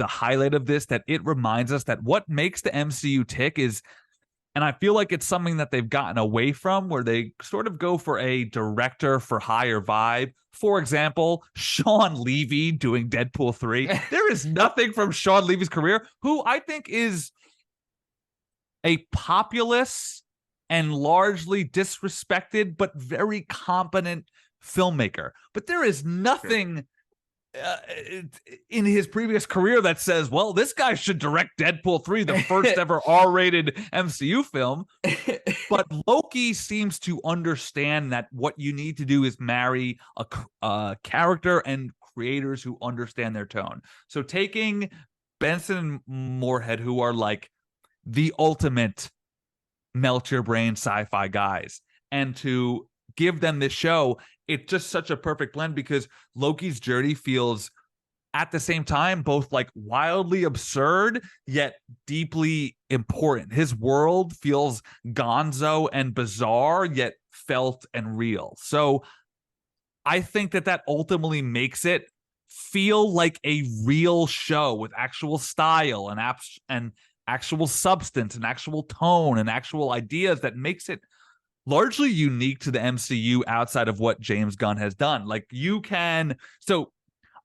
the highlight of this, that it reminds us that what makes the MCU tick is, and I feel like it's something that they've gotten away from, where they sort of go for a director for hire vibe. For example, Sean Levy doing Deadpool 3. There is nothing from Sean Levy's career, who I think is a populist and largely disrespected, but very competent filmmaker. But there is nothing in his previous career that says, well, this guy should direct Deadpool 3, the first ever R-rated MCU film. But Loki seems to understand that what you need to do is marry a character and creators who understand their tone. So taking Benson and Moorhead, who are like the ultimate melt your brain sci-fi guys, and to give them this show, it's just such a perfect blend, because Loki's journey feels at the same time both like wildly absurd yet deeply important. His world feels gonzo and bizarre yet felt and real. So I think that ultimately makes it feel like a real show with actual style and actual substance and actual tone and actual ideas, that makes it largely unique to the MCU outside of what James Gunn has done. Like, so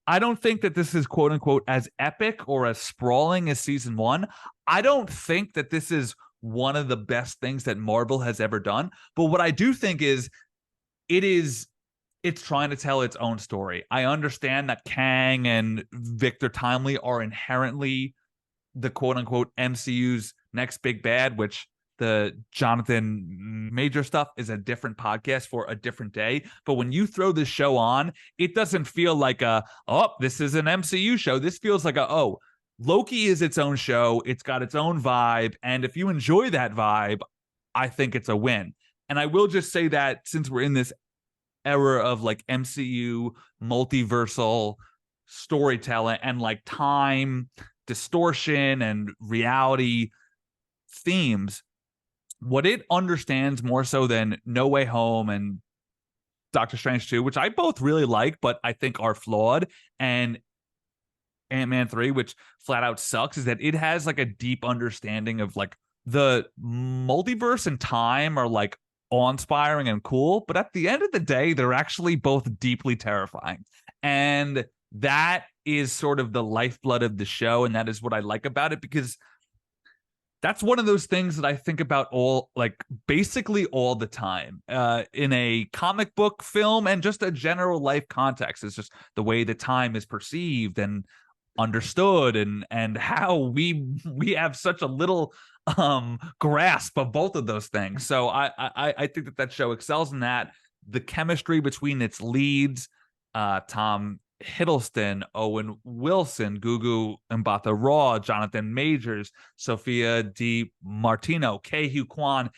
I don't think that this is quote unquote as epic or as sprawling as season 1. I don't think that this is one of the best things that Marvel has ever done. But what I do think is it's trying to tell its own story. I understand that Kang and Victor Timely are inherently the quote unquote MCU's next big bad, which the Jonathan Major stuff is a different podcast for a different day. But when you throw this show on, it doesn't feel like this is an MCU show. This feels like Loki is its own show. It's got its own vibe. And if you enjoy that vibe, I think it's a win. And I will just say that since we're in this era of like MCU multiversal storytelling and like time distortion and reality themes, what it understands more so than No Way Home and Doctor Strange 2, which I both really like, but I think are flawed, and Ant-Man 3, which flat out sucks, is that it has like a deep understanding of like the multiverse and time are like awe-inspiring and cool, but at the end of the day, they're actually both deeply terrifying. And that is sort of the lifeblood of the show, and that is what I like about it, because that's one of those things that I think about basically all the time in a comic book, film, and just a general life context. It's just the way the time is perceived and understood, and how we have such a little grasp of both of those things. So I think that show excels in that. The chemistry between its leads, Tom Hiddleston, Owen Wilson, Gugu Mbatha Raw, Jonathan Majors, Sophia Di Martino, Ke-Huy Quan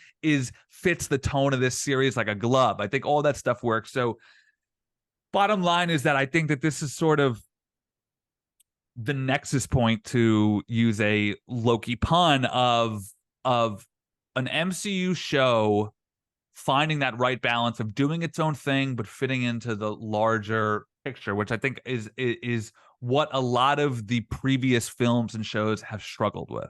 fits the tone of this series like a glove. I think all that stuff works. So bottom line is that I think that this is sort of the nexus point, to use a Loki pun, of an MCU show finding that right balance of doing its own thing but fitting into the larger picture, which I think is what a lot of the previous films and shows have struggled with.